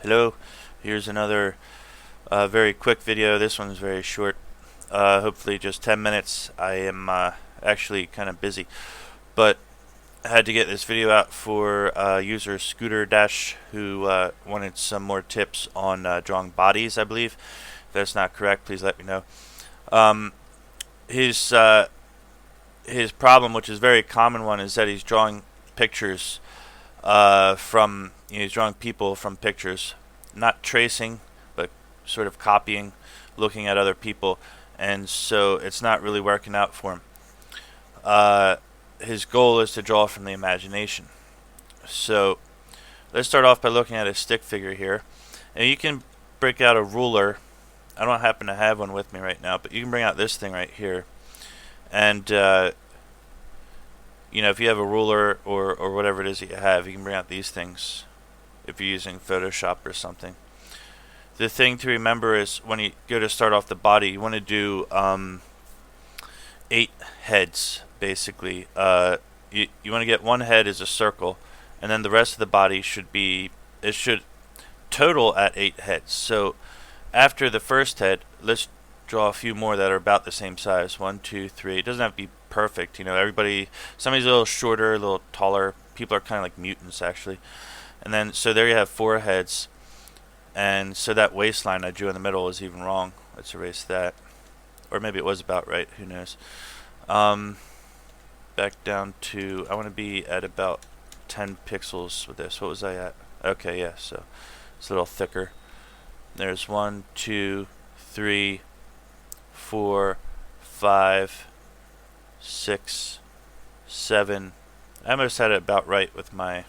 Hello, here's another very quick video. This one's very short, hopefully just 10 minutes. I am actually kind of busy, but I had to get this video out for user Scooter Dash, who wanted some more tips on drawing bodies, I believe. If that's not correct, please let me know. Um, his problem, which is a very common one, is that he's drawing pictures from he's drawing people from pictures, not tracing, but sort of copying, looking at other people, and so it's not really working out for him. His goal is to draw from the imagination. So let's start off by looking at a stick figure here, and you can break out a ruler. I don't happen to have one with me right now, but you can bring out this thing right here, and if you have a ruler or whatever it is that you have, you can bring out these things if you're using Photoshop or something. The thing to remember is when you go to start off the body, you want to do 8 heads, basically. You want to get one head as a circle, and then the rest of the body should total at 8 heads. So after the first head, let's draw a few more that are about the same size. 1, 2, 3. It doesn't have to be perfect. Somebody's a little shorter, a little taller. People are kind of like mutants, actually. And then, so there you have 4 heads. And so that waistline I drew in the middle is even wrong. Let's erase that. Or maybe it was about right. Who knows? Back down to, I want to be at about 10 pixels with this. What was I at? Okay, yeah, so it's a little thicker. There's 1, 2, 3, 4, 5, 6, 7. I almost had it about right with my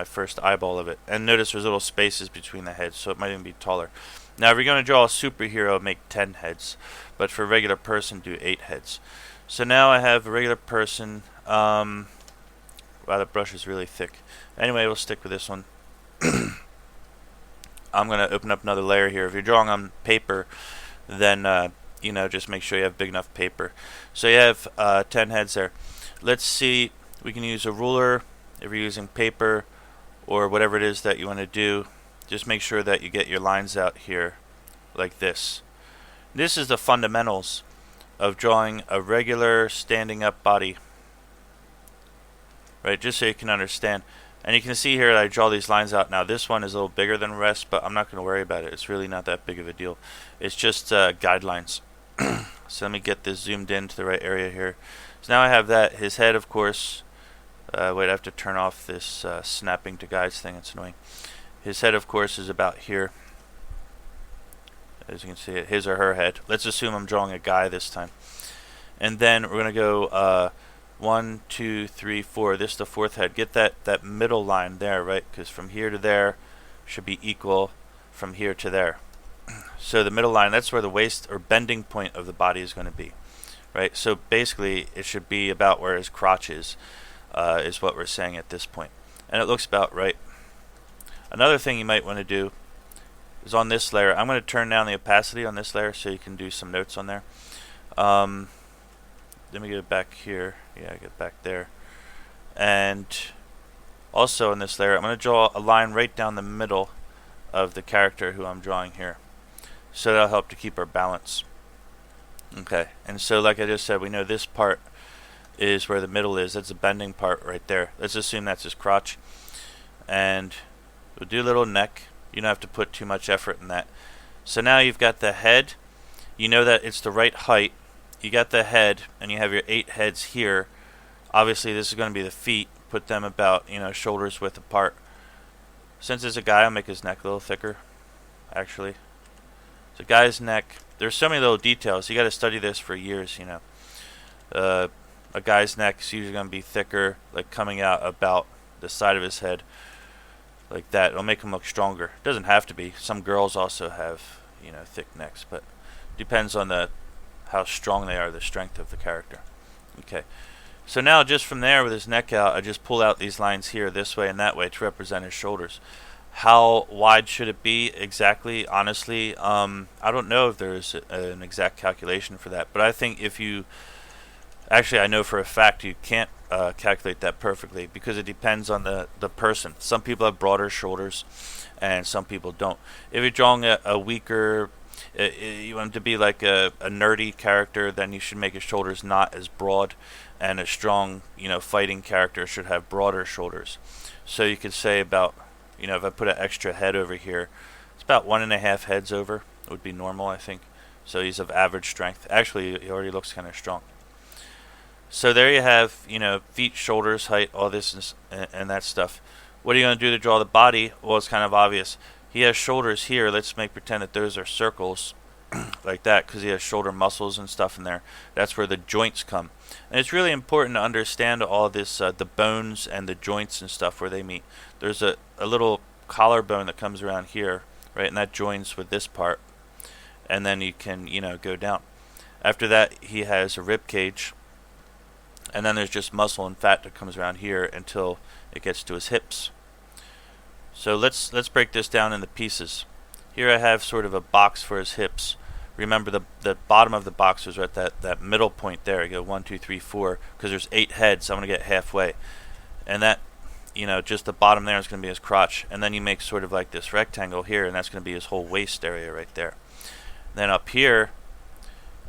first eyeball of it. And notice there's little spaces between the heads, so it might even be taller. Now, if you're going to draw a superhero, make 10 heads. But for a regular person, do 8 heads. So now I have a regular person. Wow, that brush is really thick. Anyway, we'll stick with this one. I'm going to open up another layer here. If you're drawing on paper, then just make sure you have big enough paper. So you have 10 heads there. Let's see, we can use a ruler if you're using paper or whatever it is that you want to do. Just make sure that you get your lines out here like this. This is the fundamentals of drawing a regular standing up body, right? Just so you can understand. And you can see here that I draw these lines out. Now this one is a little bigger than the rest, but I'm not going to worry about it. It's really not that big of a deal. It's just guidelines. So let me get this zoomed in to the right area here. So now I have that. His head, of course. Wait, I have to turn off this snapping to guides thing. It's annoying. His head, of course, is about here. As you can see, his or her head. Let's assume I'm drawing a guy this time. And then we're going to go 1, 2, 3, 4. This is the 4th head. Get that middle line there, right? Because from here to there should be equal from here to there. So the middle line, that's where the waist or bending point of the body is going to be, right? So basically, it should be about where his crotch is what we're saying at this point. And it looks about right. Another thing you might want to do is on this layer. I'm going to turn down the opacity on this layer so you can do some notes on there. Let me get it back here. Yeah, get back there. And also on this layer, I'm going to draw a line right down the middle of the character who I'm drawing here. So that'll help to keep our balance. Okay, and so like I just said, we know this part is where the middle is. That's the bending part right there. Let's assume that's his crotch. And we'll do a little neck. You don't have to put too much effort in that. So now you've got the head. You know that it's the right height. You got the head, and you have your 8 heads here. Obviously, this is going to be the feet. Put them about, shoulders width apart. Since it's a guy, I'll make his neck a little thicker, actually. So guy's neck. There's so many little details. You got to study this for years, A guy's neck is usually going to be thicker, like coming out about the side of his head, like that. It'll make him look stronger. It doesn't have to be. Some girls also have, thick necks, but depends on how strong they are, the strength of the character. Okay. So now just from there with his neck out, I just pull out these lines here this way and that way to represent his shoulders. How wide should it be exactly? Honestly, I don't know if there's an exact calculation for that, but I think if you Actually, I know for a fact you can't calculate that perfectly because it depends on the person. Some people have broader shoulders and some people don't. If you're drawing a weaker, you want him to be like a nerdy character, then you should make his shoulders not as broad, and a strong, fighting character should have broader shoulders. So you could say about, if I put an extra head over here, it's about 1.5 heads over. It would be normal, I think. So he's of average strength. Actually, he already looks kind of strong. So there you have, feet, shoulders, height, all this and that stuff. What are you going to do to draw the body? Well, it's kind of obvious. He has shoulders here. Let's pretend that those are circles like that because he has shoulder muscles and stuff in there. That's where the joints come. And it's really important to understand all this, the bones and the joints and stuff where they meet. There's a little collarbone that comes around here, right, and that joins with this part. And then you can, go down. After that, he has a rib cage. And then there's just muscle and fat that comes around here until it gets to his hips. So let's break this down into pieces. Here I have sort of a box for his hips. Remember the bottom of the box is right at that middle point there. You go 1, 2, 3, 4, because there's 8 heads. So I'm going to get halfway. And that, just the bottom there is going to be his crotch. And then you make sort of like this rectangle here, and that's going to be his whole waist area right there. Then up here,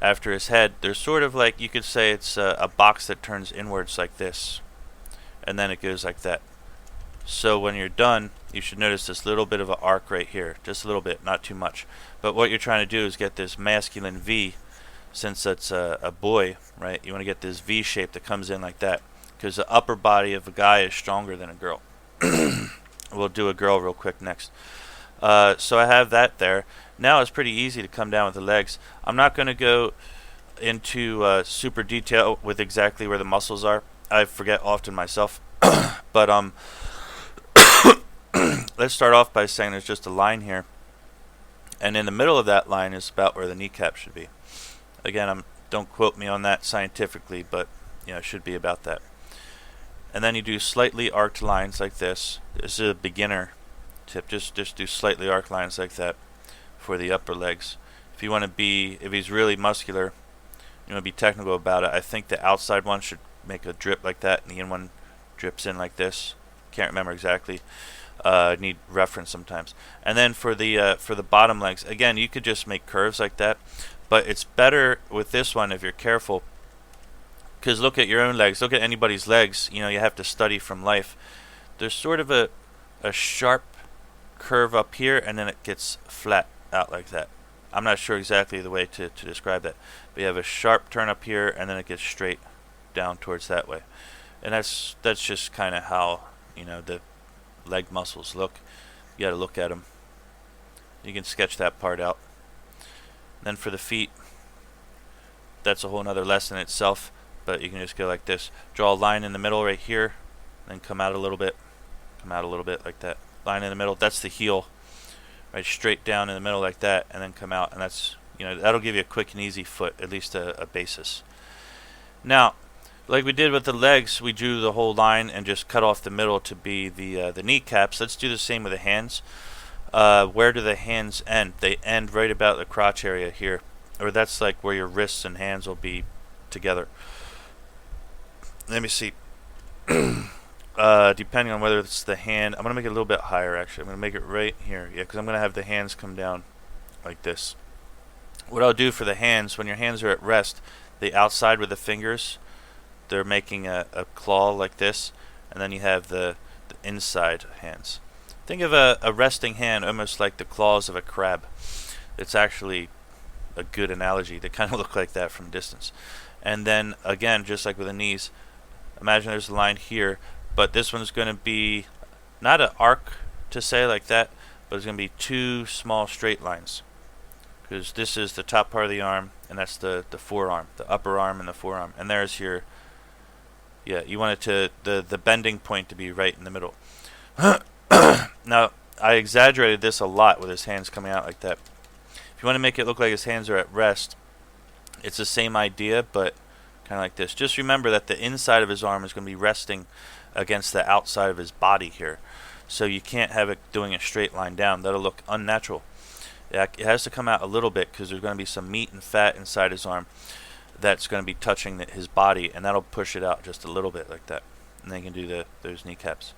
after his head, there's sort of like, you could say it's a box that turns inwards like this. And then it goes like that. So when you're done, you should notice this little bit of an arc right here. Just a little bit, not too much. But what you're trying to do is get this masculine V, since it's a boy, right? You want to get this V shape that comes in like that. Because the upper body of a guy is stronger than a girl. We'll do a girl real quick next. So I have that there. Now it's pretty easy to come down with the legs. I'm not going to go into super detail with exactly where the muscles are. I forget often myself. But let's start off by saying there's just a line here. And in the middle of that line is about where the kneecap should be. Again, don't quote me on that scientifically, but it should be about that. And then you do slightly arced lines like this. This is a beginner tip. Just do slightly arced lines like that for the upper legs. If you want to be, if he's really muscular, you want to be technical about it. I think the outside one should make a drip like that, and the in one drips in like this. Can't remember exactly. Need reference sometimes. And then for the bottom legs, again, you could just make curves like that, but it's better with this one if you're careful. Because look at your own legs. Look at anybody's legs. You have to study from life. There's sort of a sharp curve up here, and then it gets flat out like that. I'm not sure exactly the way to describe that. But you have a sharp turn up here, and then it gets straight down towards that way. And that's just kind of how the leg muscles look. You got to look at them. You can sketch that part out. Then for the feet, that's a whole nother lesson itself. But you can just go like this. Draw a line in the middle right here, then come out a little bit. Come out a little bit like that. Line in the middle. That's the heel. Right, straight down in the middle like that, and then come out. And that's that'll give you a quick and easy foot, at least a basis. Now, like we did with the legs, we drew the whole line and just cut off the middle to be the kneecaps. Let's do the same with the hands. Where do the hands end? They end right about the crotch area here, or that's like where your wrists and hands will be together. Let me see. Depending on whether it's the hand, I'm going to make it a little bit higher actually. I'm going to make it right here. Yeah, because I'm going to have the hands come down like this. What I'll do for the hands, when your hands are at rest, the outside with the fingers, they're making a claw like this, and then you have the inside hands. Think of a resting hand almost like the claws of a crab. It's actually a good analogy. They kind of look like that from a distance. And then again, just like with the knees, imagine there's a line here, but this one's going to be not an arc to say like that, but it's going to be 2 small straight lines. Because this is the top part of the arm, and that's the forearm, the upper arm and the forearm. And there's your, you want it to, the bending point to be right in the middle. Now, I exaggerated this a lot with his hands coming out like that. If you want to make it look like his hands are at rest, it's the same idea, but kind of like this. Just remember that the inside of his arm is going to be resting against the outside of his body here. So you can't have it doing a straight line down. That'll look unnatural. It has to come out a little bit because there's going to be some meat and fat inside his arm. that's going to be touching his body, and that'll push it out just a little bit like that. And then you can do those kneecaps.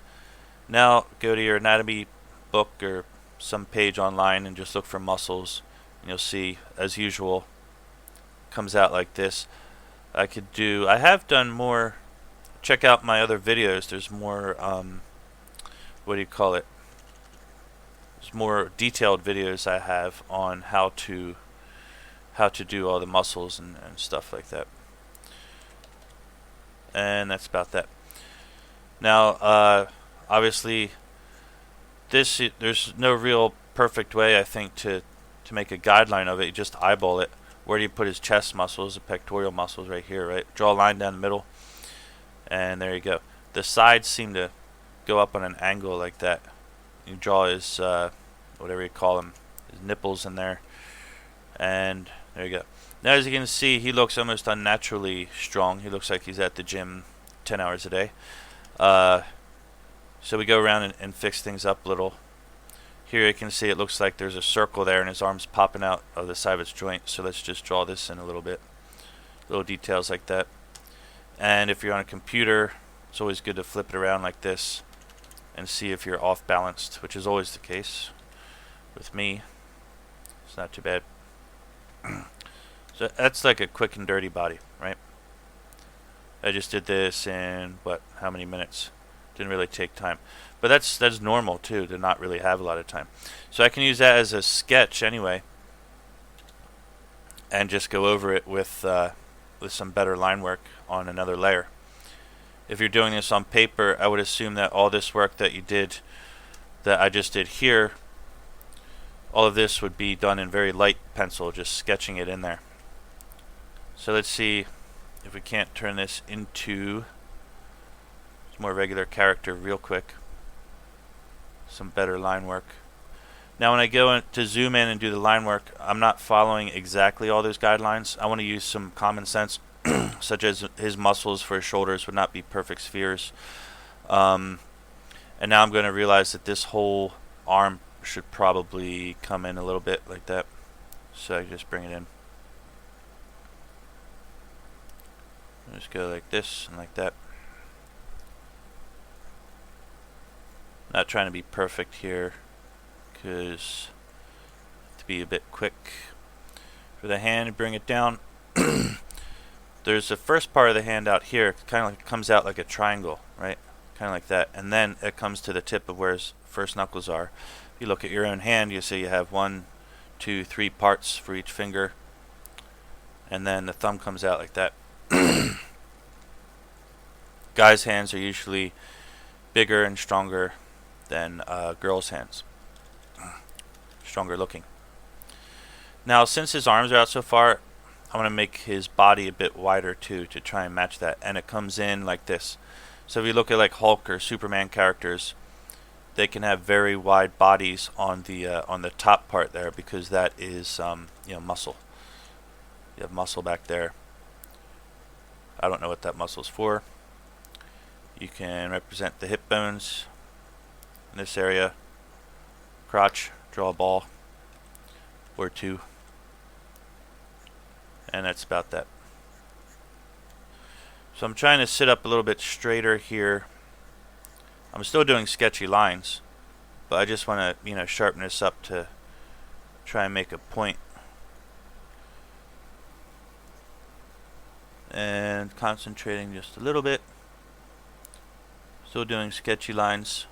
Now go to your anatomy book or some page online and just look for muscles, and you'll see, as usual, comes out like this. I have done more. Check out my other videos. There's more what do you call it? There's more detailed videos I have on how to do all the muscles and stuff like that. And that's about that. Now, obviously, there's no real perfect way, I think, to make a guideline of it. You just eyeball it. Where do you put his chest muscles, the pectoral muscles right here, right? Draw a line down the middle, and there you go. The sides seem to go up on an angle like that. You draw his, whatever you call them, his nipples in there, and there you go. Now, as you can see, he looks almost unnaturally strong. He looks like he's at the gym 10 hours a day. So we go around and fix things up a little. Here you can see it looks like there's a circle there and his arm's popping out of the side of his joint. So let's just draw this in a little bit. Little details like that. And if you're on a computer, it's always good to flip it around like this and see if you're off balanced, which is always the case with me. It's not too bad. So that's like a quick and dirty body, right? I just did this in how many minutes? Didn't really take time. But that's normal too, to not really have a lot of time. So I can use that as a sketch anyway, and just go over it with some better line work on another layer. If you're doing this on paper, I would assume that all this work that you did, that I just did here, all of this would be done in very light pencil, just sketching it in there. So let's see if we can't turn this into some more regular character real quick. Some better line work. Now when I go to zoom in and do the line work, I'm not following exactly all those guidelines. I want to use some common sense, such as his muscles for his shoulders would not be perfect spheres. And now I'm going to realize that this whole arm should probably come in a little bit like that. So I just bring it in. Just go like this and like that. Not trying to be perfect here, because to be a bit quick. For the hand, bring it down. There's the first part of the hand out here, kind of like comes out like a triangle, right? Kind of like that, and then it comes to the tip of where his first knuckles are. If you look at your own hand, you see you have 1, 2, 3 parts for each finger, and then the thumb comes out like that. Guys' hands are usually bigger and stronger than girls' hands. Stronger looking. Now, since his arms are out so far, I want to make his body a bit wider too, to try and match that, and it comes in like this. So if you look at like Hulk or Superman characters, they can have very wide bodies on the top part there, because that is muscle. You have muscle back there. I don't know what that muscle's for. You can represent the hip bones in this area. Crotch, draw a ball or two. And that's about that. So I'm trying to sit up a little bit straighter here. I'm still doing sketchy lines, but I just want to, sharpen this up to try and make a point. And concentrating just a little bit. Still doing sketchy lines.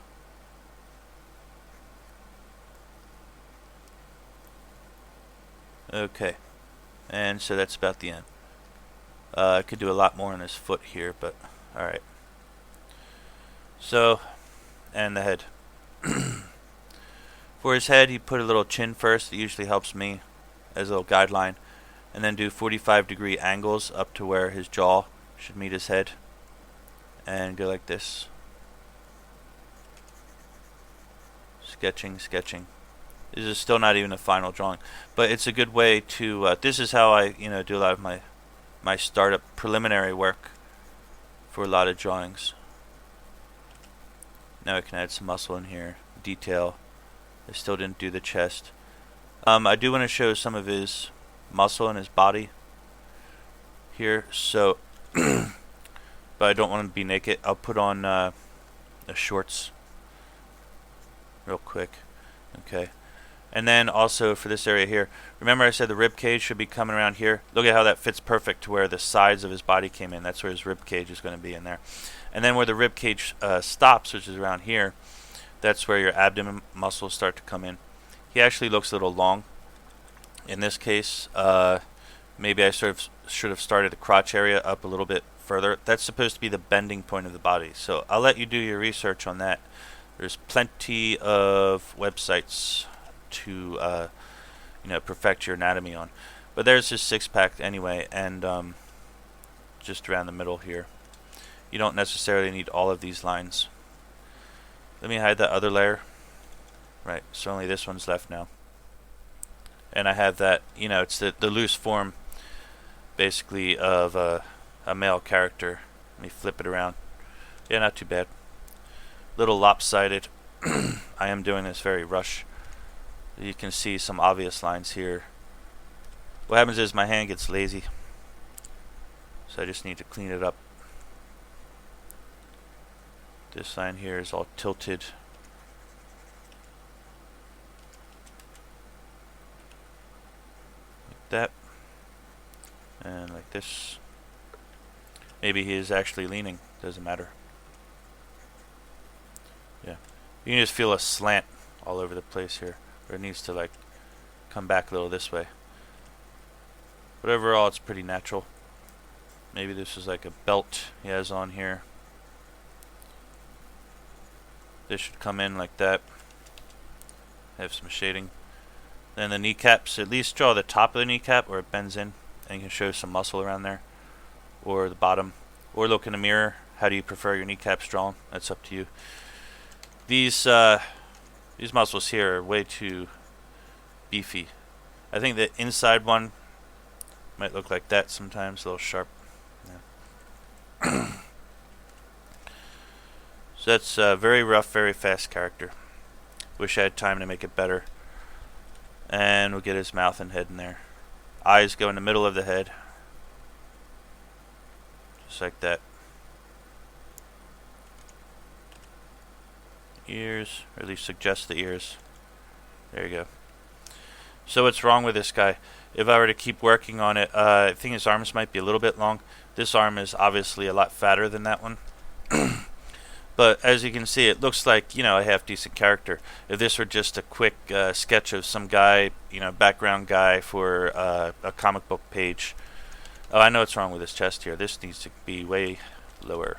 Okay. And so that's about the end. I could do a lot more on his foot here, but alright. So, and the head. For his head, he put a little chin first. It usually helps me as a little guideline. And then do 45-degree angles up to where his jaw should meet his head. And go like this. Sketching, sketching. This is still not even a final drawing, but it's a good way to. This is how I, do a lot of my startup preliminary work for a lot of drawings. Now I can add some muscle in here, detail. I still didn't do the chest. I do want to show some of his muscle in his body. here, so but I don't want to be naked. I'll put on the shorts real quick. Okay. And then also for this area here, remember I said the rib cage should be coming around here. Look at how that fits perfect to where the sides of his body came in. That's where his rib cage is going to be in there. And then where the rib cage stops, which is around here, that's where your abdomen muscles start to come in. He actually looks a little long. In this case, maybe I should have started the crotch area up a little bit further. That's supposed to be the bending point of the body. So I'll let you do your research on that. There's plenty of websites to perfect your anatomy on, but there's his six-pack anyway, and just around the middle here. You don't necessarily need all of these lines. Let me hide that other layer. Right, so only this one's left now, and I have that. It's the loose form, basically, of a male character. Let me flip it around. Yeah, not too bad. Little lopsided. I am doing this very rush. You can see some obvious lines here. What happens is my hand gets lazy, so I just need to clean it up. This line here is all tilted. Like that. And like this. Maybe he is actually leaning. Doesn't matter. Yeah. You can just feel a slant all over the place here. Or it needs to like come back a little this way. But overall it's pretty natural. Maybe this is like a belt he has on here. This should come in like that. Have some shading. Then the kneecaps, at least draw the top of the kneecap where it bends in, and you can show some muscle around there. Or the bottom. Or look in the mirror. How do you prefer your kneecaps drawn? That's up to you. These muscles here are way too beefy. I think the inside one might look like that sometimes, a little sharp. Yeah. So that's a very rough, very fast character. Wish I had time to make it better. And we'll get his mouth and head in there. Eyes go in the middle of the head. Just like that. Ears, or at least suggest the ears. There you go. So what's wrong with this guy? If I were to keep working on it, I think his arms might be a little bit long. This arm is obviously a lot fatter than that one. But as you can see, it looks like, a half decent character. If this were just a quick sketch of some guy, background guy for a comic book page. Oh, I know what's wrong with his chest here. This needs to be way lower.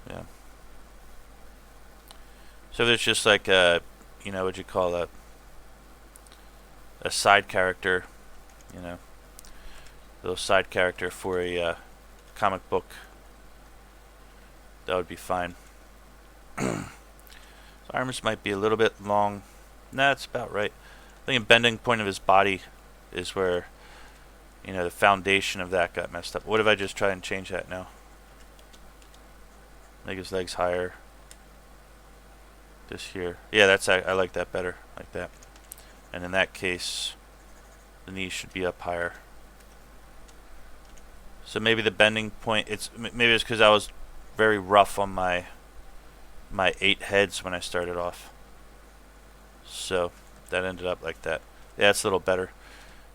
Yeah. So there's just like a, what you call a side character, little side character for a comic book. That would be fine. His arms might be a little bit long. Nah, that's about right. I think the bending point of his body is where, the foundation of that got messed up. What if I just try and change that now? Make his legs higher. This here. Yeah, I like that better. Like that. And in that case, the knees should be up higher. So maybe the bending point, maybe it's because I was very rough on my 8 heads when I started off. So that ended up like that. Yeah, it's a little better.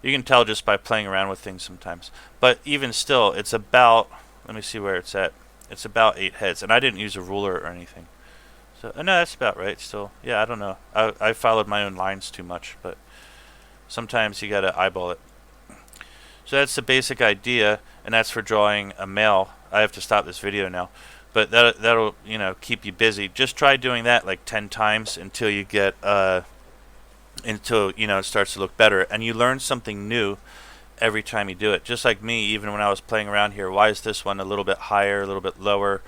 You can tell just by playing around with things sometimes. But even still, it's about, let me see where it's at. It's about 8 heads. And I didn't use a ruler or anything. So, no, that's about right still. Yeah, I don't know. I followed my own lines too much. But sometimes you got to eyeball it. So that's the basic idea. And that's for drawing a male. I have to stop this video now. But that'll keep you busy. Just try doing that like 10 times until you get until it starts to look better, and you learn something new every time you do it. Just like me, even when I was playing around here, why is this one a little bit higher, a little bit lower?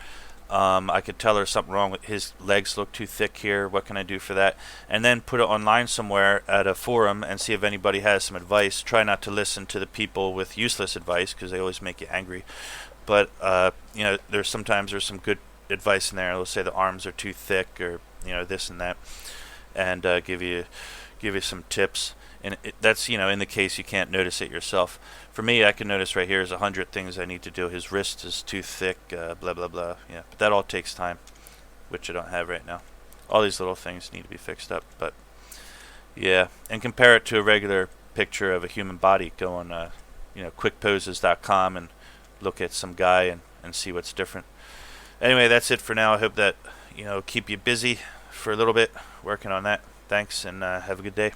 I could tell there's something wrong with his legs look too thick here. What can I do for that? And then put it online somewhere at a forum and see if anybody has some advice. Try not to listen to the people with useless advice because they always make you angry. But there's some good advice in there. They'll say the arms are too thick or this and that, and give you give you some tips. And that's, in the case you can't notice it yourself. For me, I can notice right here is 100 things I need to do. His wrist is too thick, blah, blah, blah. Yeah, but that all takes time, which I don't have right now. All these little things need to be fixed up, but yeah. And compare it to a regular picture of a human body. Go on, quickposes.com and look at some guy and see what's different. Anyway, that's it for now. I hope that, keep you busy for a little bit working on that. Thanks, and have a good day.